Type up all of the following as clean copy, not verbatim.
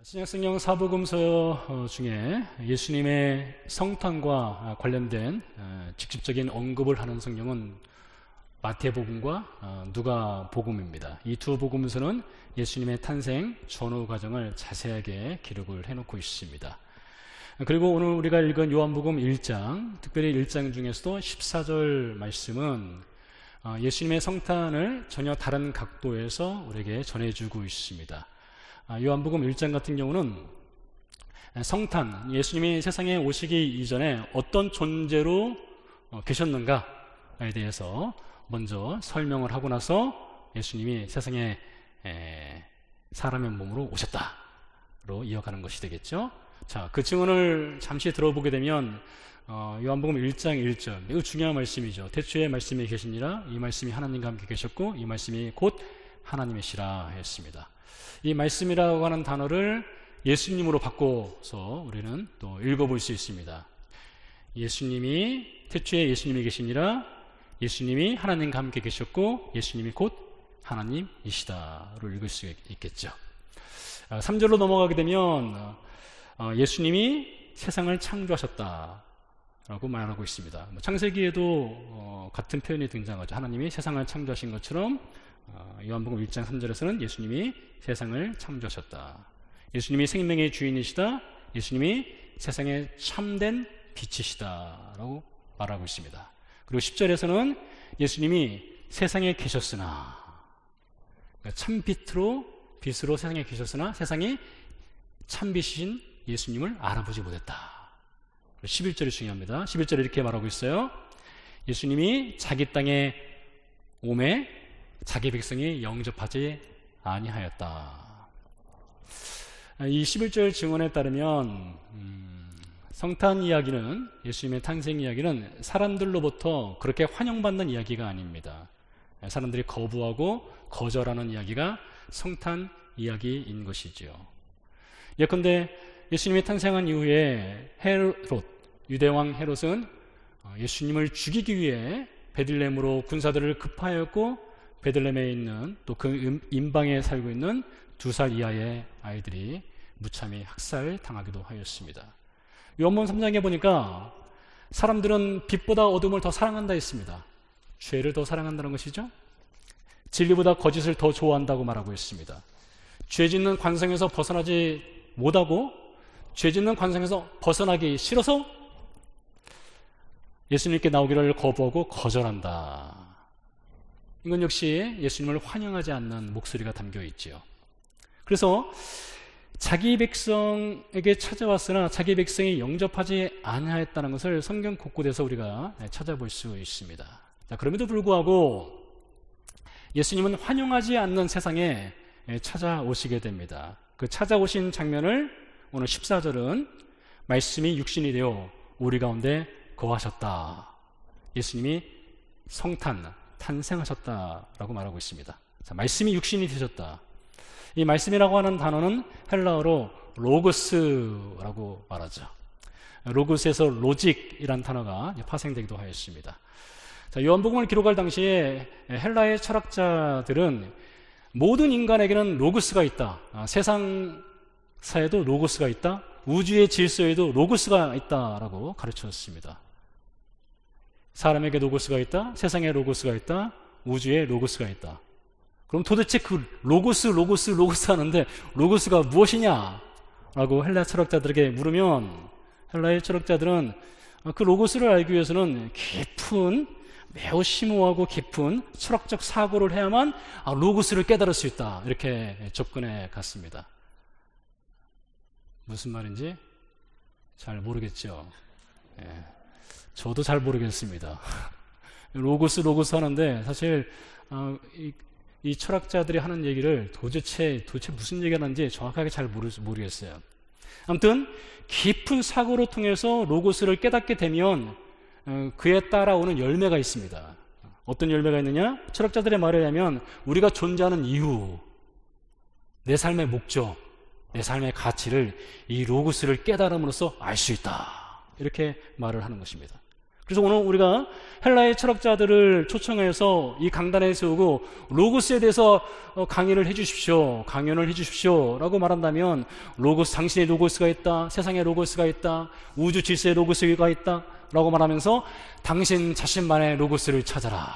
신약성경 사복음서 중에 예수님의 성탄과 관련된 직접적인 언급을 하는 성경은 마태복음과 누가복음입니다. 이 두 복음서는 예수님의 탄생 전후 과정을 자세하게 기록을 해놓고 있습니다. 그리고 오늘 우리가 읽은 요한복음 1장, 특별히 1장 중에서도 14절 말씀은 예수님의 성탄을 전혀 다른 각도에서 우리에게 전해주고 있습니다. 요한복음 1장 같은 경우는 성탄, 예수님이 세상에 오시기 이전에 어떤 존재로 계셨는가에 대해서 먼저 설명을 하고 나서 예수님이 세상에 사람의 몸으로 오셨다로 이어가는 것이 되겠죠. 자, 그 증언을 잠시 들어보게 되면 요한복음 1장 1절, 매우 중요한 말씀이죠. 태초에 말씀이 계시니라, 이 말씀이 하나님과 함께 계셨고 이 말씀이 곧 하나님이시라 했습니다. 이 말씀이라고 하는 단어를 예수님으로 바꿔서 우리는 또 읽어볼 수 있습니다. 예수님이, 태초에 예수님이 계시니라, 예수님이 하나님과 함께 계셨고 예수님이 곧 하나님이시다로 읽을 수 있겠죠. 3절로 넘어가게 되면 예수님이 세상을 창조하셨다라고 말하고 있습니다. 창세기에도 같은 표현이 등장하죠. 하나님이 세상을 창조하신 것처럼 요한복음 1장 3절에서는 예수님이 세상을 창조하셨다. 예수님이 생명의 주인이시다. 예수님이 세상의 참된 빛이시다라고 말하고 있습니다. 그리고 10절에서는 예수님이 세상에 계셨으나, 그러니까 참빛으로, 빛으로 세상에 계셨으나 세상이 참빛이신 예수님을 알아보지 못했다. 11절이 중요합니다. 11절에 이렇게 말하고 있어요. 예수님이 자기 땅에 오매 자기 백성이 영접하지 아니하였다. 이 11절 증언에 따르면 성탄 이야기는, 예수님의 탄생 이야기는 사람들로부터 그렇게 환영받는 이야기가 아닙니다. 사람들이 거부하고 거절하는 이야기가 성탄 이야기인 것이지요. 예컨대 예수님이 탄생한 이후에 헤롯, 유대왕 헤롯은 예수님을 죽이기 위해 베들레헴으로 군사들을 급파하였고 베들레헴에 있는 또 그 임방에 살고 있는 2살 이하의 아이들이 무참히 학살당하기도 하였습니다. 요한복음 3장에 보니까 사람들은 빛보다 어둠을 더 사랑한다 했습니다. 죄를 더 사랑한다는 것이죠. 진리보다 거짓을 더 좋아한다고 말하고 있습니다. 죄 짓는 관성에서 벗어나지 못하고 죄 짓는 관성에서 벗어나기 싫어서 예수님께 나오기를 거부하고 거절한다. 이건 역시 예수님을 환영하지 않는 목소리가 담겨 있지요. 그래서 자기 백성에게 찾아왔으나 자기 백성이 영접하지 아니하였다는 것을 성경 곳곳에서 우리가 찾아볼 수 있습니다. 자, 그럼에도 불구하고 예수님은 환영하지 않는 세상에 찾아오시게 됩니다. 그 찾아오신 장면을 오늘 14절은 말씀이 육신이 되어 우리 가운데 거하셨다. 예수님이 탄생하셨다라고 말하고 있습니다. 자, 말씀이 육신이 되셨다. 이 말씀이라고 하는 단어는 헬라어로 로고스라고 말하죠. 로고스에서 로직이라는 단어가 파생되기도 하였습니다. 자, 요한복음을 기록할 당시에 헬라의 철학자들은 모든 인간에게는 로고스가 있다. 세상사에도 로고스가 있다. 우주의 질서에도 로고스가 있다라고 가르쳤습니다. 사람에게 로고스가 있다. 세상에 로고스가 있다. 우주에 로고스가 있다. 그럼 도대체 그 로고스 하는데 로고스가 무엇이냐? 라고 헬라 철학자들에게 물으면 헬라의 철학자들은 그 로고스를 알기 위해서는 매우 심오하고 깊은 철학적 사고를 해야만 로고스를 깨달을 수 있다. 이렇게 접근해 갔습니다. 무슨 말인지 잘 모르겠죠. 저도 잘 모르겠습니다. 로고스 하는데 사실 이 철학자들이 하는 얘기를 도대체 무슨 얘기가 하는지 정확하게 잘 모르겠어요. 아무튼 깊은 사고를 통해서 로고스를 깨닫게 되면 그에 따라오는 열매가 있습니다. 어떤 열매가 있느냐? 철학자들의 말에 의하면 우리가 존재하는 이유, 내 삶의 목적, 내 삶의 가치를 이 로고스를 깨달음으로써 알 수 있다. 이렇게 말을 하는 것입니다. 그래서 오늘 우리가 헬라의 철학자들을 초청해서 이 강단에 세우고 로고스에 대해서 강연을 해주십시오 라고 말한다면, 로고스, 당신의 로고스가 있다, 세상의 로고스가 있다, 우주 질서의 로고스가 있다 라고 말하면서 당신 자신만의 로고스를 찾아라,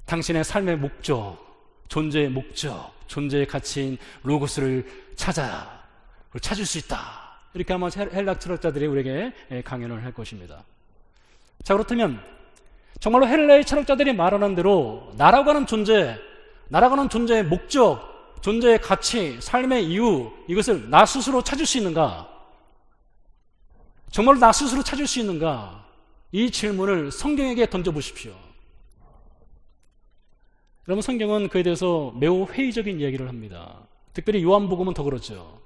당신의 삶의 목적, 존재의 목적, 존재의 가치인 로고스를 찾아라, 그걸 찾을 수 있다, 이렇게 아마 헬라 철학자들이 우리에게 강연을 할 것입니다. 자, 그렇다면 정말로 헬라의 철학자들이 말하는 대로 나라고 하는 존재, 나라고 하는 존재의 목적, 존재의 가치, 삶의 이유, 이것을 나 스스로 찾을 수 있는가? 정말로 나 스스로 찾을 수 있는가? 이 질문을 성경에게 던져보십시오. 여러분, 성경은 그에 대해서 매우 회의적인 이야기를 합니다. 특별히 요한복음은 더 그렇죠.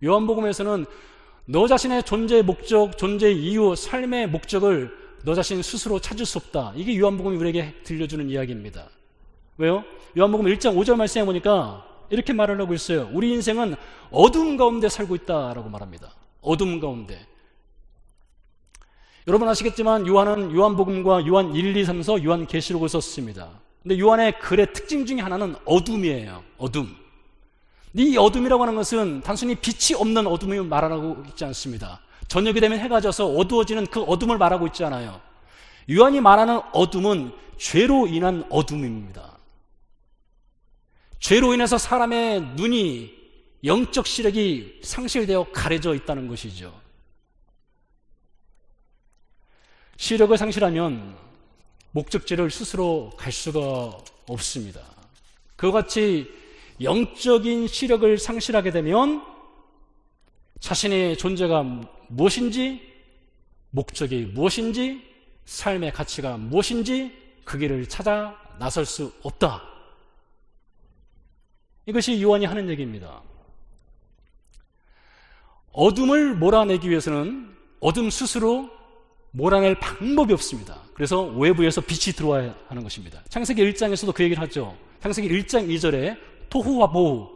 요한복음에서는 너 자신의 존재의 목적, 존재의 이유, 삶의 목적을 너 자신 스스로 찾을 수 없다. 이게 요한복음이 우리에게 들려주는 이야기입니다. 왜요? 요한복음 1장 5절 말씀에 보니까 이렇게 말을 하고 있어요. 우리 인생은 어둠 가운데 살고 있다라고 말합니다. 어둠 가운데. 여러분 아시겠지만 요한은 요한복음과 요한 1, 2, 3서 요한계시록을 썼습니다. 근데 요한의 글의 특징 중에 하나는 어둠이에요. 어둠. 이 어둠이라고 하는 것은 단순히 빛이 없는 어둠을 말하고 있지 않습니다. 저녁이 되면 해가 져서 어두워지는 그 어둠을 말하고 있지 않아요. 요한이 말하는 어둠은 죄로 인한 어둠입니다. 죄로 인해서 사람의 눈이, 영적 시력이 상실되어 가려져 있다는 것이죠. 시력을 상실하면 목적지를 스스로 갈 수가 없습니다. 그와 같이 영적인 시력을 상실하게 되면 자신의 존재가 무엇인지, 목적이 무엇인지, 삶의 가치가 무엇인지 그 길을 찾아 나설 수 없다. 이것이 요한이 하는 얘기입니다. 어둠을 몰아내기 위해서는 어둠 스스로 몰아낼 방법이 없습니다. 그래서 외부에서 빛이 들어와야 하는 것입니다. 창세기 1장에서도 그 얘기를 하죠. 창세기 1장 2절에 토후와 보후,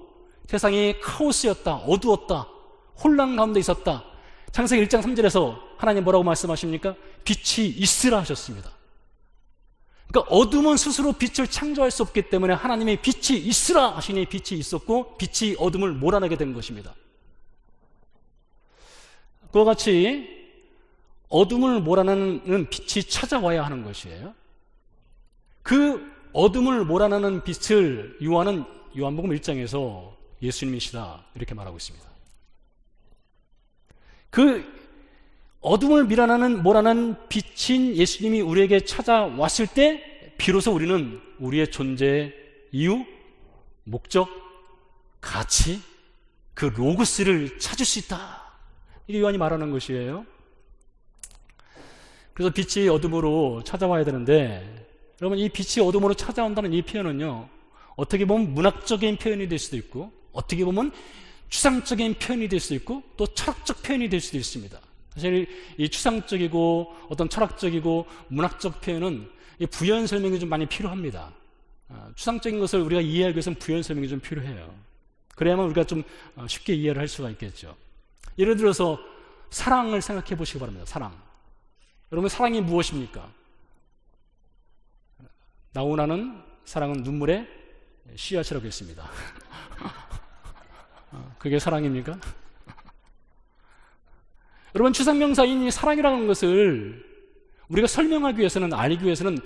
세상이 카오스였다, 어두웠다, 혼란 가운데 있었다. 창세기 1장 3절에서 하나님 뭐라고 말씀하십니까? 빛이 있으라 하셨습니다. 그러니까 어둠은 스스로 빛을 창조할 수 없기 때문에 하나님이 빛이 있으라 하시니 빛이 있었고, 빛이 어둠을 몰아내게 된 것입니다. 그와 같이 어둠을 몰아내는 빛이 찾아와야 하는 것이에요. 그 어둠을 몰아내는 빛을 요한은 요한복음 1장에서 예수님이시다 이렇게 말하고 있습니다. 그 어둠을 몰아내는 빛인 예수님이 우리에게 찾아왔을 때 비로소 우리는 우리의 존재의 이유, 목적, 가치, 그 로고스를 찾을 수 있다. 이게 요한이 말하는 것이에요. 그래서 빛이 어둠으로 찾아와야 되는데, 여러분, 이 빛이 어둠으로 찾아온다는 이 표현은요, 어떻게 보면 문학적인 표현이 될 수도 있고, 어떻게 보면 추상적인 표현이 될 수도 있고, 또 철학적 표현이 될 수도 있습니다. 사실 이 추상적이고 어떤 철학적이고 문학적 표현은 부연 설명이 좀 많이 필요합니다. 추상적인 것을 우리가 이해하기 위해서는 부연 설명이 좀 필요해요. 그래야만 우리가 좀 쉽게 이해를 할 수가 있겠죠. 예를 들어서 사랑을 생각해 보시기 바랍니다. 사랑. 여러분, 사랑이 무엇입니까? 나오나는 사랑은 눈물의 씨앗이라고 했습니다. 그게 사랑입니까? 여러분, 추상명사인 이 사랑이라는 것을 우리가 설명하기 위해서는, 알기 위해서는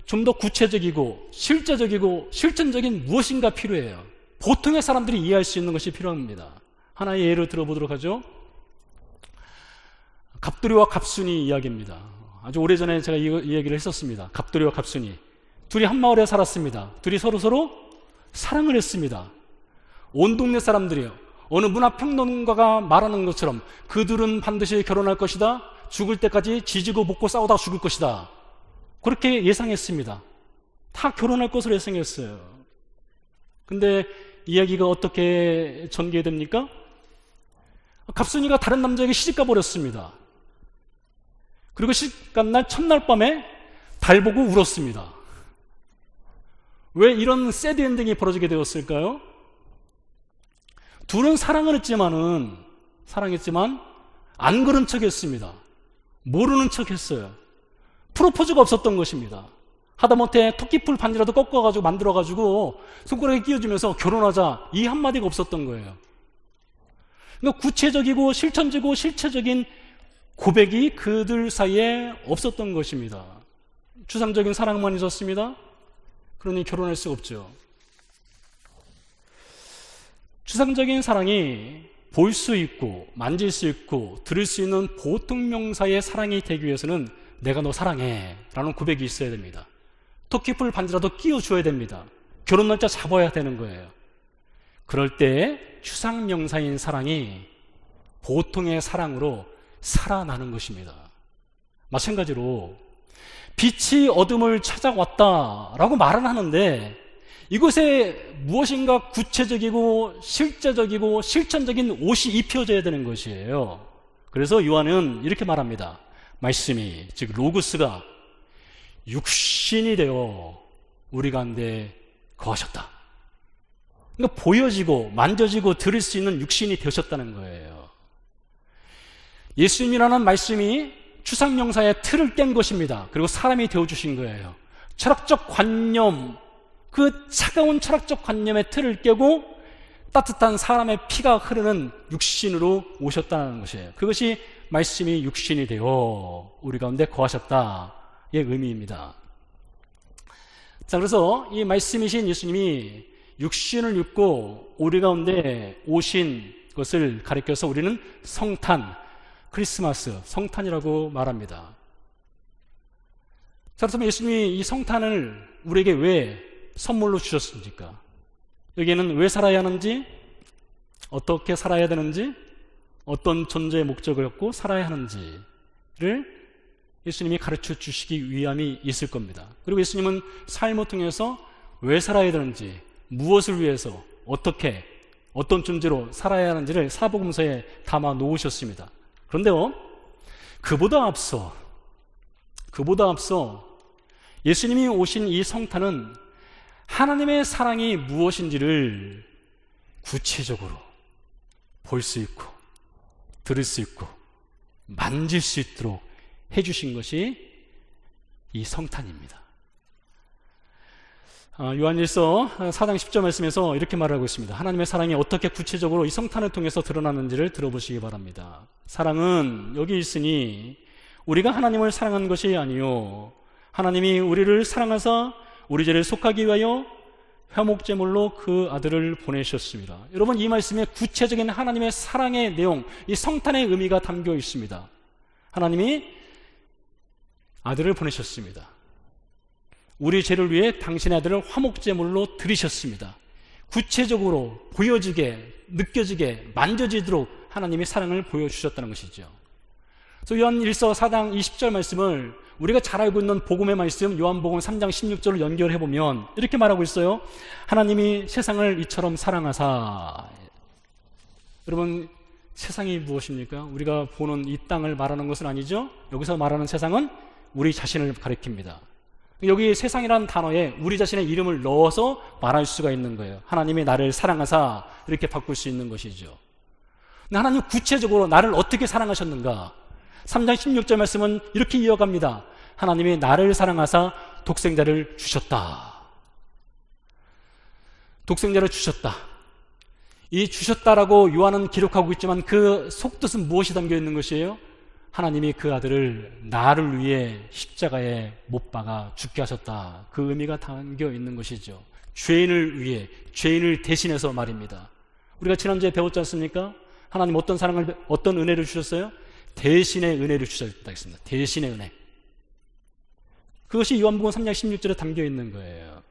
좀 더 구체적이고 실제적이고 실천적인 무엇인가 필요해요. 보통의 사람들이 이해할 수 있는 것이 필요합니다. 하나의 예를 들어보도록 하죠. 갑돌이와 갑순이 이야기입니다. 아주 오래전에 제가 이 얘기를 했었습니다. 갑돌이와 갑순이 둘이 한 마을에 살았습니다. 둘이 서로 사랑을 했습니다. 온 동네 사람들이요, 어느 문화평론가가 말하는 것처럼 그들은 반드시 결혼할 것이다, 죽을 때까지 지지고 볶고 싸우다 죽을 것이다, 그렇게 예상했습니다. 다 결혼할 것으로 예상했어요. 근데 이야기가 어떻게 전개됩니까? 갑순이가 다른 남자에게 시집가 버렸습니다. 그리고 시집간 날 첫날 밤에 달 보고 울었습니다. 왜 이런 새드 엔딩이 벌어지게 되었을까요? 둘은 사랑했지만 안 그런 척 했습니다. 모르는 척 했어요. 프로포즈가 없었던 것입니다. 하다못해 토끼풀 반지라도 꺾어가지고 만들어가지고 손가락에 끼워주면서 결혼하자 이 한마디가 없었던 거예요. 그러니까 구체적이고 실천적이고 실체적인 고백이 그들 사이에 없었던 것입니다. 추상적인 사랑만 있었습니다. 그러니 결혼할 수 없죠. 추상적인 사랑이 볼 수 있고 만질 수 있고 들을 수 있는 보통 명사의 사랑이 되기 위해서는 내가 너 사랑해 라는 고백이 있어야 됩니다. 토끼풀 반지라도 끼워줘야 됩니다. 결혼 날짜 잡아야 되는 거예요. 그럴 때 추상명사인 사랑이 보통의 사랑으로 살아나는 것입니다. 마찬가지로 빛이 어둠을 찾아왔다라고 말은 하는데 이곳에 무엇인가 구체적이고 실제적이고 실천적인 옷이 입혀져야 되는 것이에요. 그래서 요한은 이렇게 말합니다. 말씀이, 즉 로고스가 육신이 되어 우리 가운데 거하셨다. 그러니까 보여지고 만져지고 들을 수 있는 육신이 되셨다는 거예요. 예수님이라는 말씀이 추상명사의 틀을 깬 것입니다. 그리고 사람이 되어주신 거예요. 철학적 관념, 그 차가운 철학적 관념의 틀을 깨고 따뜻한 사람의 피가 흐르는 육신으로 오셨다는 것이에요. 그것이 말씀이 육신이 되어 우리 가운데 거하셨다의 의미입니다. 자, 그래서 이 말씀이신 예수님이 육신을 입고 우리 가운데 오신 것을 가리켜서 우리는 성탄, 크리스마스, 성탄이라고 말합니다. 자, 그렇다면 예수님이 이 성탄을 우리에게 왜 선물로 주셨습니까? 여기에는 왜 살아야 하는지, 어떻게 살아야 되는지, 어떤 존재의 목적을 갖고 살아야 하는지를 예수님이 가르쳐 주시기 위함이 있을 겁니다. 그리고 예수님은 삶을 통해서 왜 살아야 되는지, 무엇을 위해서, 어떻게, 어떤 존재로 살아야 하는지를 사복음서에 담아 놓으셨습니다. 그런데요, 그보다 앞서 예수님이 오신 이 성탄은 하나님의 사랑이 무엇인지를 구체적으로 볼 수 있고 들을 수 있고 만질 수 있도록 해주신 것이 이 성탄입니다. 요한일서 4장 10절 말씀에서 이렇게 말하고 있습니다. 하나님의 사랑이 어떻게 구체적으로 이 성탄을 통해서 드러나는지를 들어보시기 바랍니다. 사랑은 여기 있으니 우리가 하나님을 사랑한 것이 아니요 하나님이 우리를 사랑하사 우리 죄를 속하기 위하여 화목제물로 그 아들을 보내셨습니다. 여러분, 이 말씀에 구체적인 하나님의 사랑의 내용, 이 성탄의 의미가 담겨 있습니다. 하나님이 아들을 보내셨습니다. 우리 죄를 위해 당신의 아들을 화목제물로 드리셨습니다. 구체적으로 보여지게, 느껴지게, 만져지도록 하나님이 사랑을 보여주셨다는 것이죠. 그래서 요한일서 4장 20절 말씀을 우리가 잘 알고 있는 복음의 말씀 요한복음 3장 16절을 연결해 보면 이렇게 말하고 있어요. 하나님이 세상을 이처럼 사랑하사. 여러분, 세상이 무엇입니까? 우리가 보는 이 땅을 말하는 것은 아니죠. 여기서 말하는 세상은 우리 자신을 가리킵니다. 여기 세상이라는 단어에 우리 자신의 이름을 넣어서 말할 수가 있는 거예요. 하나님이 나를 사랑하사 이렇게 바꿀 수 있는 것이죠. 근데 하나님 구체적으로 나를 어떻게 사랑하셨는가? 3장 16절 말씀은 이렇게 이어갑니다. 하나님이 나를 사랑하사 독생자를 주셨다. 독생자를 주셨다. 이 주셨다라고 요한은 기록하고 있지만 그 속뜻은 무엇이 담겨 있는 것이에요? 하나님이 그 아들을 나를 위해 십자가에 못 박아 죽게 하셨다. 그 의미가 담겨 있는 것이죠. 죄인을 위해, 죄인을 대신해서 말입니다. 우리가 지난주에 배웠지 않습니까? 하나님 어떤 사랑을, 어떤 은혜를 주셨어요? 대신의 은혜를 주셨다 했습니다. 대신의 은혜. 그것이 요한복음 3장 16절에 담겨 있는 거예요.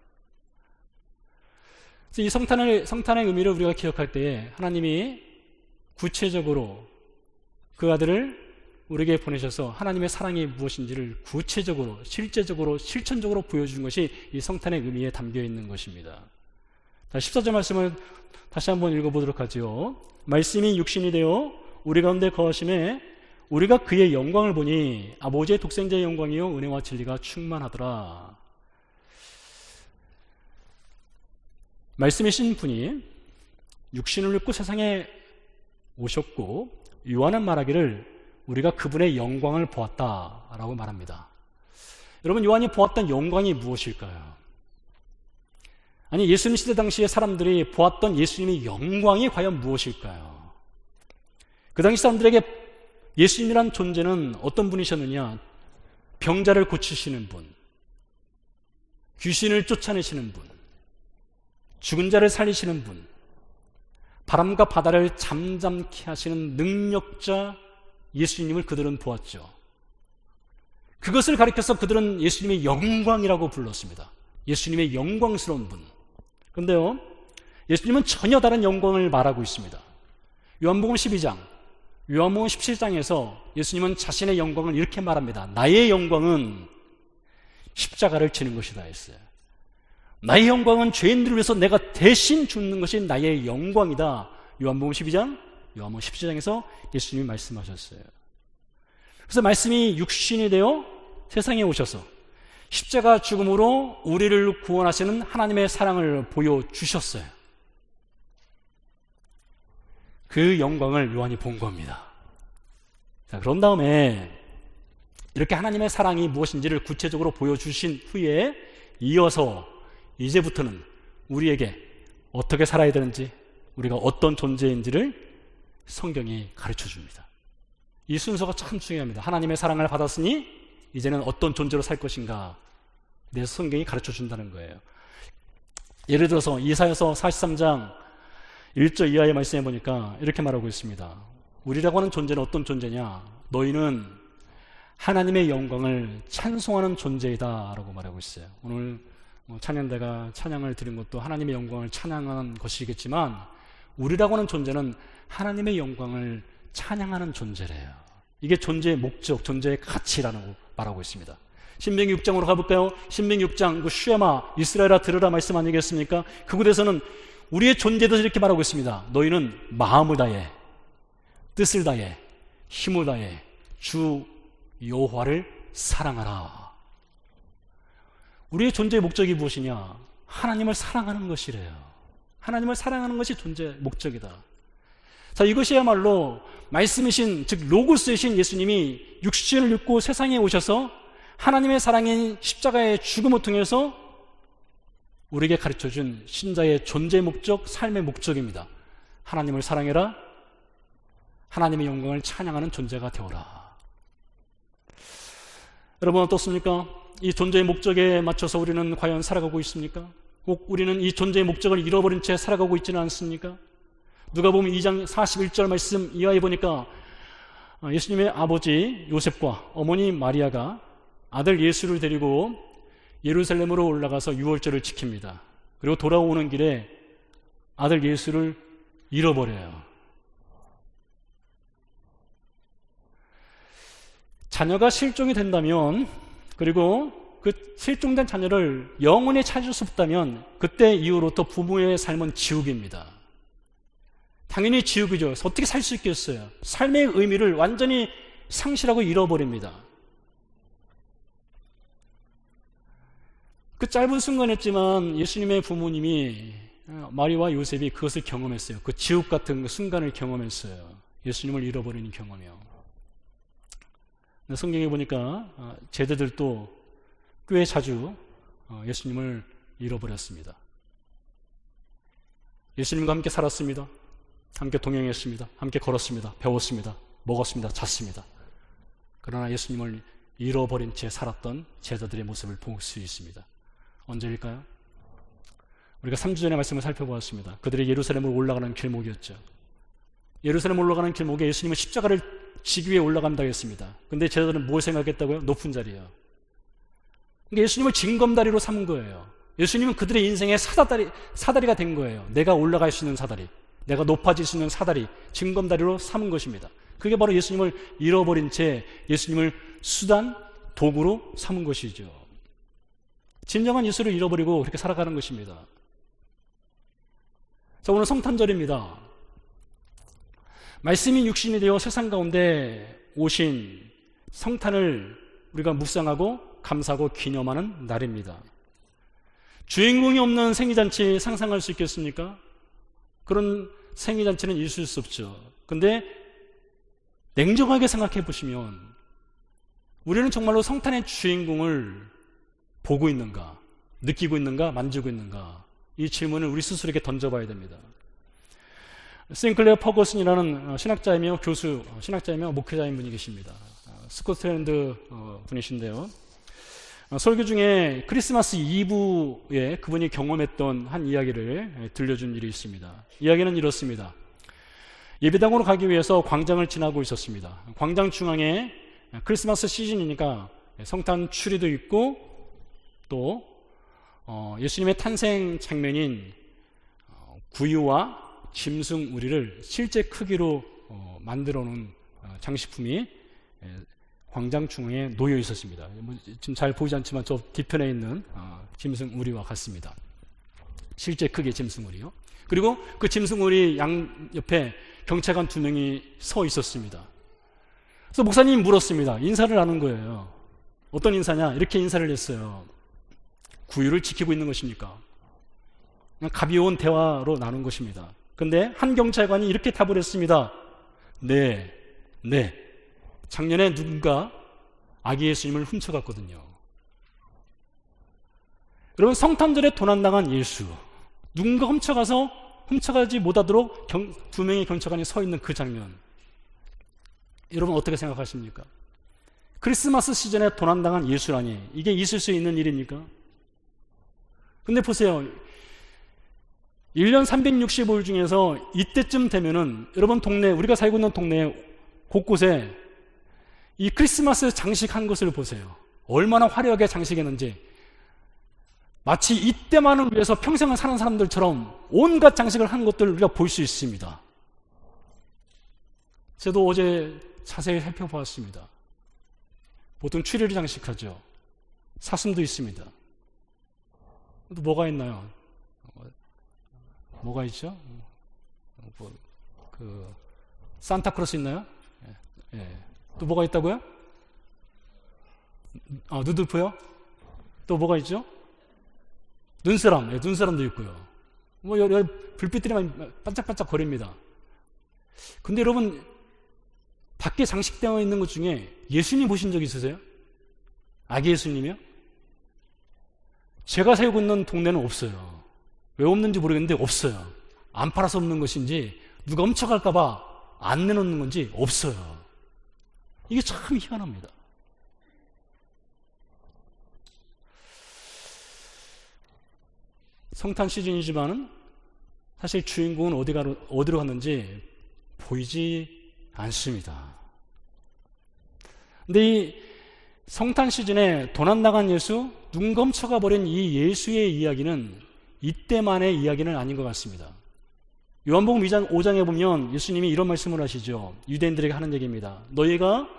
그래서 이 성탄의 의미를 우리가 기억할 때에 하나님이 구체적으로 그 아들을 우리에게 보내셔서 하나님의 사랑이 무엇인지를 구체적으로, 실제적으로, 실천적으로 보여준 것이 이 성탄의 의미에 담겨 있는 것입니다. 14절 말씀을 다시 한번 읽어보도록 하죠. 말씀이 육신이 되어 우리 가운데 거하심에 우리가 그의 영광을 보니 아버지의 독생자의 영광이요 은혜와 진리가 충만하더라. 말씀이신 분이 육신을 입고 세상에 오셨고 요한은 말하기를 우리가 그분의 영광을 보았다라고 말합니다. 여러분, 요한이 보았던 영광이 무엇일까요? 아니, 예수님 시대 당시에 사람들이 보았던 예수님의 영광이 과연 무엇일까요? 그 당시 사람들에게 예수님이란 존재는 어떤 분이셨느냐? 병자를 고치시는 분, 귀신을 쫓아내시는 분, 죽은 자를 살리시는 분, 바람과 바다를 잠잠케 하시는 능력자 예수님을 그들은 보았죠. 그것을 가리켜서 그들은 예수님의 영광이라고 불렀습니다. 예수님의 영광스러운 분. 그런데요, 예수님은 전혀 다른 영광을 말하고 있습니다. 요한복음 12장, 요한복음 17장에서 예수님은 자신의 영광을 이렇게 말합니다. 나의 영광은 십자가를 지는 것이다 했어요. 나의 영광은 죄인들을 위해서 내가 대신 죽는 것이 나의 영광이다. 요한복음 12장, 요한복음 17장에서 예수님이 말씀하셨어요. 그래서 말씀이 육신이 되어 세상에 오셔서 십자가 죽음으로 우리를 구원하시는 하나님의 사랑을 보여주셨어요. 그 영광을 요한이 본 겁니다. 자, 그런 다음에 이렇게 하나님의 사랑이 무엇인지를 구체적으로 보여주신 후에 이어서 이제부터는 우리에게 어떻게 살아야 되는지, 우리가 어떤 존재인지를 성경이 가르쳐 줍니다. 이 순서가 참 중요합니다. 하나님의 사랑을 받았으니 이제는 어떤 존재로 살 것인가 대해서 성경이 가르쳐 준다는 거예요. 예를 들어서 이사야서 43장 1절 이하의 말씀해 보니까 이렇게 말하고 있습니다. 우리라고 하는 존재는 어떤 존재냐? 너희는 하나님의 영광을 찬송하는 존재이다 라고 말하고 있어요. 오늘 찬양대가 찬양을 드린 것도 하나님의 영광을 찬양하는 것이겠지만, 우리라고 하는 존재는 하나님의 영광을 찬양하는 존재래요. 이게 존재의 목적, 존재의 가치라고 말하고 있습니다. 신명기 6장으로 가볼까요? 신명기 6장, 그 슈에마, 이스라엘아 들으라 말씀 아니겠습니까? 그곳에서는 우리의 존재에 대해서 이렇게 말하고 있습니다. 너희는 마음을 다해, 뜻을 다해, 힘을 다해 주 여호와를 사랑하라. 우리의 존재의 목적이 무엇이냐? 하나님을 사랑하는 것이래요. 하나님을 사랑하는 것이 존재의 목적이다. 자, 이것이야말로 말씀이신, 즉 로고스이신 예수님이 육신을 입고 세상에 오셔서 하나님의 사랑인 십자가의 죽음을 통해서 우리에게 가르쳐준 신자의 존재 목적, 삶의 목적입니다. 하나님을 사랑해라, 하나님의 영광을 찬양하는 존재가 되어라. 여러분 어떻습니까? 이 존재의 목적에 맞춰서 우리는 과연 살아가고 있습니까? 꼭 우리는 이 존재의 목적을 잃어버린 채 살아가고 있지는 않습니까? 누가복음 2장 41절 말씀 이하에 보니까 예수님의 아버지 요셉과 어머니 마리아가 아들 예수를 데리고 예루살렘으로 올라가서 유월절을 지킵니다. 그리고 돌아오는 길에 아들 예수를 잃어버려요. 자녀가 실종이 된다면, 그리고 그 실종된 자녀를 영원히 찾을 수 없다면 그때 이후로부터 부모의 삶은 지옥입니다. 당연히 지옥이죠. 어떻게 살 수 있겠어요? 삶의 의미를 완전히 상실하고 잃어버립니다. 그 짧은 순간이었지만 예수님의 부모님이, 마리와 요셉이 그것을 경험했어요. 그 지옥 같은 그 순간을 경험했어요. 예수님을 잃어버리는 경험이요. 성경에 보니까 제자들도 꽤 자주 예수님을 잃어버렸습니다. 예수님과 함께 살았습니다. 함께 동행했습니다. 함께 걸었습니다. 배웠습니다. 먹었습니다. 잤습니다. 그러나 예수님을 잃어버린 채 살았던 제자들의 모습을 볼 수 있습니다. 언제일까요? 우리가 3주 전에 말씀을 살펴보았습니다. 그들이 예루살렘으로 올라가는 길목이었죠. 예루살렘 올라가는 길목에 예수님은 십자가를 지기 위해 올라간다고 했습니다. 근데 제자들은 뭘 생각했다고요? 높은 자리요. 그러니까 예수님을 징검다리로 삼은 거예요. 예수님은 그들의 인생의 사다리가 된 거예요. 내가 올라갈 수 있는 사다리, 내가 높아질 수 있는 사다리, 징검다리로 삼은 것입니다. 그게 바로 예수님을 잃어버린 채 예수님을 수단, 도구로 삼은 것이죠. 진정한 예수를 잃어버리고 그렇게 살아가는 것입니다. 자, 오늘 성탄절입니다. 말씀이 육신이 되어 세상 가운데 오신 성탄을 우리가 묵상하고 감사하고 기념하는 날입니다. 주인공이 없는 생일잔치 상상할 수 있겠습니까? 그런 생일잔치는 있을 수 없죠. 근데 냉정하게 생각해 보시면 우리는 정말로 성탄의 주인공을 보고 있는가, 느끼고 있는가, 만지고 있는가, 이 질문을 우리 스스로에게 던져봐야 됩니다. 싱클레어 퍼거슨이라는 신학자이며 교수, 신학자이며 목회자인 분이 계십니다. 스코틀랜드 분이신데요. 설교 중에 크리스마스 이브에 그분이 경험했던 한 이야기를 들려준 일이 있습니다. 이야기는 이렇습니다. 예배당으로 가기 위해서 광장을 지나고 있었습니다. 광장 중앙에 크리스마스 시즌이니까 성탄 추리도 있고 또 예수님의 탄생 장면인 구유와 짐승 우리를 실제 크기로 만들어 놓은 장식품이 광장 중앙에 놓여 있었습니다. 지금 잘 보이지 않지만 저 뒤편에 있는 짐승 우리와 같습니다. 실제 크기의 짐승 우리요. 그리고 그 짐승 우리 양 옆에 경찰관 2명이 서 있었습니다. 그래서 목사님이 물었습니다. 인사를 하는 거예요. 어떤 인사냐? 이렇게 인사를 했어요. 구유를 지키고 있는 것입니까? 그냥 가벼운 대화로 나눈 것입니다. 근데 한 경찰관이 이렇게 답을 했습니다. 네. 작년에 누군가 아기 예수님을 훔쳐갔거든요. 여러분, 성탄절에 도난당한 예수, 누군가 훔쳐가지 못하도록 2명의 경찰관이 서 있는 그 장면, 여러분 어떻게 생각하십니까? 크리스마스 시즌에 도난당한 예수라니, 이게 있을 수 있는 일입니까? 근데 보세요, 1년 365일 중에서 이때쯤 되면은 여러분 동네, 우리가 살고 있는 동네 곳곳에 이 크리스마스 장식한 것을 보세요. 얼마나 화려하게 장식했는지. 마치 이때만을 위해서 평생을 사는 사람들처럼 온갖 장식을 한 것들을 우리가 볼 수 있습니다. 저도 어제 자세히 살펴보았습니다. 보통 추리를 장식하죠. 사슴도 있습니다. 또 뭐가 있나요? 뭐가 있죠? 산타크로스 있나요? 예. 또 뭐가 있다고요? 누들프요? 또 뭐가 있죠? 눈사람, 눈사람도 있고요. 여기 불빛들이 반짝반짝 거립니다. 근데 여러분, 밖에 장식되어 있는 것 중에 예수님 보신 적 있으세요? 아기 예수님이요? 제가 살고 있는 동네는 없어요. 왜 없는지 모르겠는데 없어요. 안 팔아서 없는 것인지 누가 훔쳐갈까봐 안 내놓는 건지 없어요. 이게 참 희한합니다. 성탄 시즌이지만은 사실 주인공은 어디로 갔는지 보이지 않습니다. 근데 이 성탄 시즌에 도난당한 예수, 눈 검쳐가 버린 이 예수의 이야기는 이때만의 이야기는 아닌 것 같습니다. 요한복음 5장에 보면 예수님이 이런 말씀을 하시죠. 유대인들에게 하는 얘기입니다. 너희가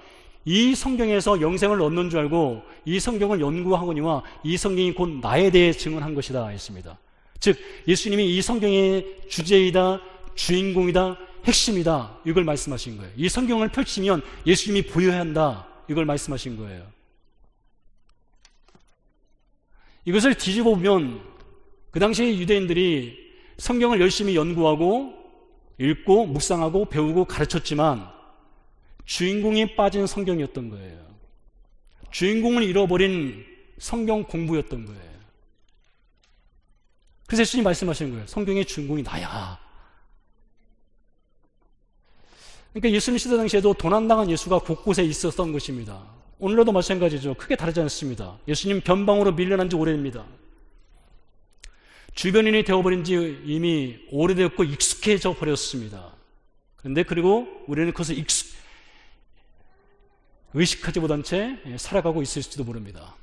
이 성경에서 영생을 얻는 줄 알고 이 성경을 연구하거니와 이 성경이 곧 나에 대해 증언한 것이다 했습니다. 즉 예수님이 이 성경의 주제이다, 주인공이다, 핵심이다, 이걸 말씀하신 거예요. 이 성경을 펼치면 예수님이 보여야 한다, 이걸 말씀하신 거예요. 이것을 뒤집어 보면 그 당시에 유대인들이 성경을 열심히 연구하고 읽고 묵상하고 배우고 가르쳤지만 주인공이 빠진 성경이었던 거예요. 주인공을 잃어버린 성경 공부였던 거예요. 그래서 예수님이 말씀하시는 거예요. 성경의 주인공이 나야. 그러니까 예수님 시대 당시에도 도난당한 예수가 곳곳에 있었던 것입니다. 오늘도 마찬가지죠. 크게 다르지 않습니다. 예수님 변방으로 밀려난 지 오래됩니다. 주변인이 되어버린 지 이미 오래되었고 익숙해져 버렸습니다. 그런데 그리고 우리는 그것을 의식하지 못한 채 살아가고 있을지도 모릅니다.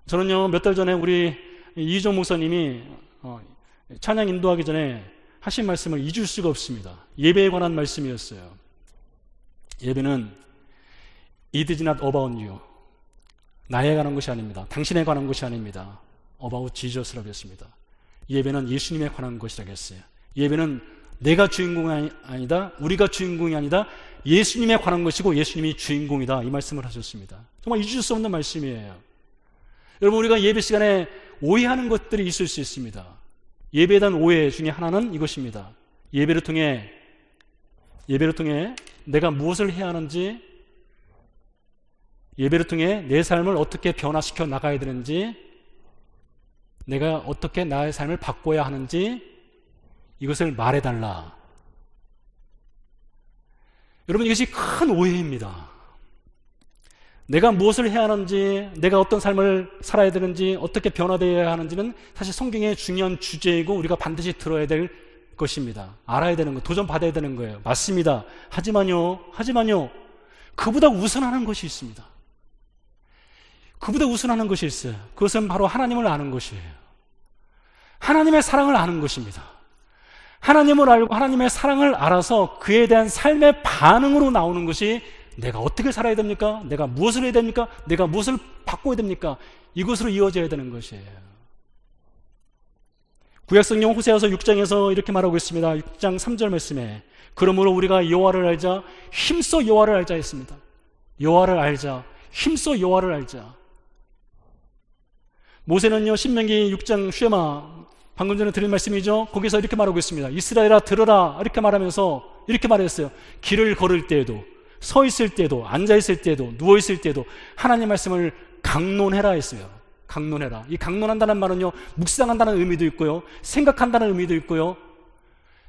저는요, 몇 달 전에 우리 이조 목사님이 찬양 인도하기 전에 하신 말씀을 잊을 수가 없습니다. 예배에 관한 말씀이었어요. 예배는 It is not about you. 나에 관한 것이 아닙니다. 당신에 관한 것이 아닙니다. About Jesus라고 했습니다. 예배는 예수님에 관한 것이라고 했어요. 예배는 내가 주인공이 아니다, 우리가 주인공이 아니다, 예수님에 관한 것이고 예수님이 주인공이다, 이 말씀을 하셨습니다. 정말 잊을 수 없는 말씀이에요. 여러분, 우리가 예배 시간에 오해하는 것들이 있을 수 있습니다. 예배에 대한 오해 중에 하나는 이것입니다. 예배를 통해 내가 무엇을 해야 하는지 예배를 통해 내 삶을 어떻게 변화시켜 나가야 되는지, 내가 어떻게 나의 삶을 바꿔야 하는지 이것을 말해달라. 여러분, 이것이 큰 오해입니다. 내가 무엇을 해야 하는지, 내가 어떤 삶을 살아야 되는지, 어떻게 변화되어야 하는지는 사실 성경의 중요한 주제이고 우리가 반드시 들어야 될 것입니다. 알아야 되는 거, 도전받아야 되는 거예요. 맞습니다. 하지만요, 그보다 우선하는 것이 있습니다. 그보다 우선하는 것이 있어요. 그것은 바로 하나님을 아는 것이에요. 하나님의 사랑을 아는 것입니다. 하나님을 알고 하나님의 사랑을 알아서 그에 대한 삶의 반응으로 나오는 것이 내가 어떻게 살아야 됩니까? 내가 무엇을 해야 됩니까? 내가 무엇을 바꿔야 됩니까? 이것으로 이어져야 되는 것이에요. 구약성경 호세아서 6장에서 이렇게 말하고 있습니다. 6장 3절 말씀에 그러므로 우리가 여호와를 알자, 힘써 여호와를 알자 했습니다. 여호와를 알자, 힘써 여호와를 알자. 모세는요, 신명기 6장 쉐마, 방금 전에 드린 말씀이죠. 거기서 이렇게 말하고 있습니다. 이스라엘아 들으라, 이렇게 말하면서 이렇게 말했어요. 길을 걸을 때에도, 서 있을 때도, 앉아 있을 때도, 누워 있을 때도 하나님 말씀을 강론해라 했어요. 강론해라. 이 강론한다는 말은요, 묵상한다는 의미도 있고요, 생각한다는 의미도 있고요,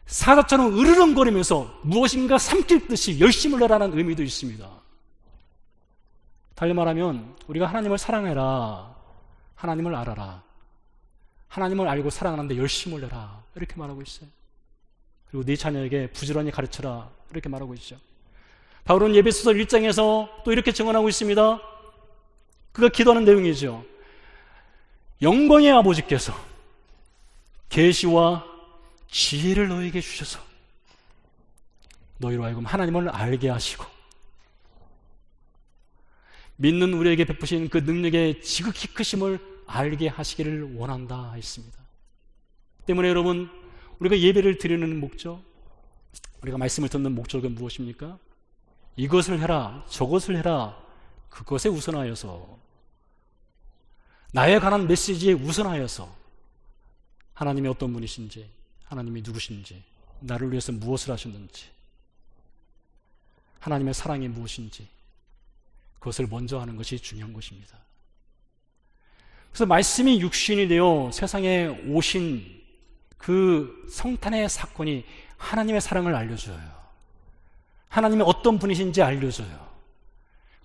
사자처럼 으르렁거리면서 무엇인가 삼킬 듯이 열심을 내라는 의미도 있습니다. 달리 말하면 우리가 하나님을 사랑해라, 하나님을 알아라, 하나님을 알고 사랑하는데 열심을 내라, 이렇게 말하고 있어요. 그리고 네 자녀에게 부지런히 가르쳐라, 이렇게 말하고 있죠. 바울은 예배소서 1장에서 또 이렇게 증언하고 있습니다. 그가 기도하는 내용이죠. 영광의 아버지께서 계시와 지혜를 너에게 주셔서 너희로 하여금 하나님을 알게 하시고 믿는 우리에게 베푸신 그 능력의 지극히 크심을 알게 하시기를 원한다 했습니다. 때문에 여러분, 우리가 예배를 드리는 목적, 우리가 말씀을 듣는 목적은 무엇입니까? 이것을 해라, 저것을 해라, 그것에 우선하여서, 나에 관한 메시지에 우선하여서 하나님이 어떤 분이신지, 하나님이 누구신지, 나를 위해서 무엇을 하셨는지, 하나님의 사랑이 무엇인지, 그것을 먼저 하는 것이 중요한 것입니다. 그래서 말씀이 육신이 되어 세상에 오신 그 성탄의 사건이 하나님의 사랑을 알려줘요. 하나님이 어떤 분이신지 알려줘요.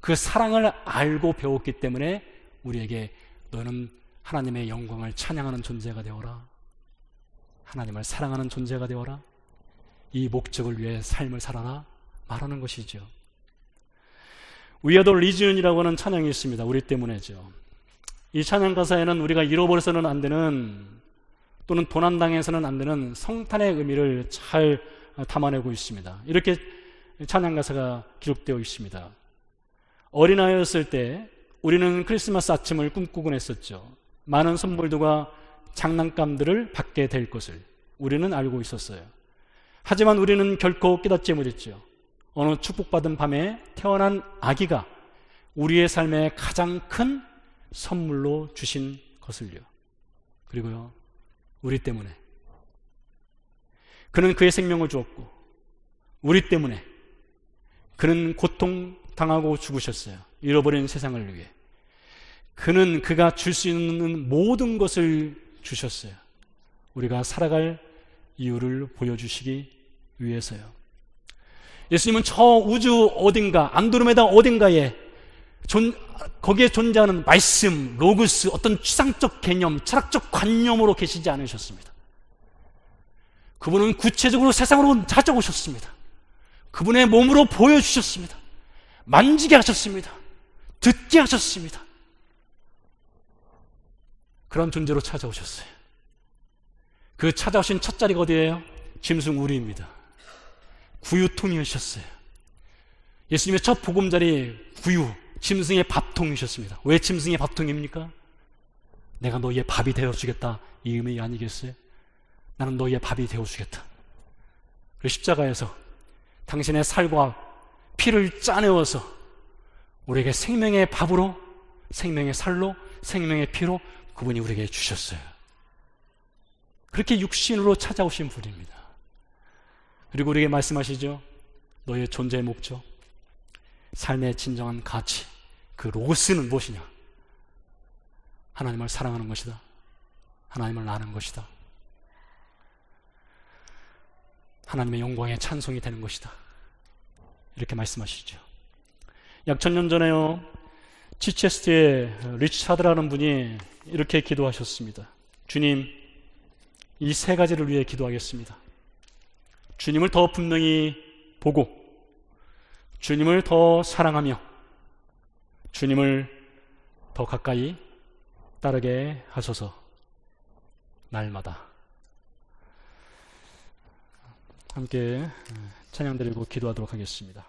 그 사랑을 알고 배웠기 때문에 우리에게 너는 하나님의 영광을 찬양하는 존재가 되어라, 하나님을 사랑하는 존재가 되어라, 이 목적을 위해 삶을 살아라 말하는 것이죠. We are the Legion이라고 하는 찬양이 있습니다. 우리 때문에죠. 이 찬양 가사에는 우리가 잃어버려서는 안 되는, 또는 도난당해서는 안 되는 성탄의 의미를 잘 담아내고 있습니다. 이렇게 찬양 가사가 기록되어 있습니다. 어린아이였을 때 우리는 크리스마스 아침을 꿈꾸곤 했었죠. 많은 선물들과 장난감들을 받게 될 것을 우리는 알고 있었어요. 하지만 우리는 결코 깨닫지 못했죠. 어느 축복받은 밤에 태어난 아기가 우리의 삶에 가장 큰 선물로 주신 것을요. 그리고요, 우리 때문에 그는 그의 생명을 주었고, 우리 때문에 그는 고통당하고 죽으셨어요. 잃어버린 세상을 위해 그는 그가 줄 수 있는 모든 것을 주셨어요. 우리가 살아갈 이유를 보여주시기 위해서요. 예수님은 저 우주 어딘가, 안드로메다 어딘가에 거기에 존재하는 말씀, 로그스, 어떤 추상적 개념, 철학적 관념으로 계시지 않으셨습니다. 그분은 구체적으로 세상으로 찾아오셨습니다. 그분의 몸으로 보여주셨습니다. 만지게 하셨습니다. 듣게 하셨습니다. 그런 존재로 찾아오셨어요. 그 찾아오신 첫 자리가 어디예요? 짐승 우리입니다. 구유통이셨어요. 예수님의 첫 보금자리 구유, 짐승의 밥통이셨습니다. 왜 짐승의 밥통입니까? 내가 너희의 밥이 되어주겠다, 이 의미 아니겠어요? 나는 너희의 밥이 되어주겠다. 그 십자가에서 당신의 살과 피를 짜내어서 우리에게 생명의 밥으로, 생명의 살로, 생명의 피로 그분이 우리에게 주셨어요. 그렇게 육신으로 찾아오신 분입니다. 그리고 우리에게 말씀하시죠. 너의 존재의 목적, 삶의 진정한 가치, 그 로고스는 무엇이냐? 하나님을 사랑하는 것이다. 하나님을 아는 것이다. 하나님의 영광에 찬송이 되는 것이다. 이렇게 말씀하시죠. 약 1000년 전에요, 치체스트의 리차드라는 분이 이렇게 기도하셨습니다. 주님, 이 세 가지를 위해 기도하겠습니다. 주님을 더 분명히 보고, 주님을 더 사랑하며, 주님을 더 가까이 따르게 하소서. 날마다. 함께 찬양 드리고 기도하도록 하겠습니다.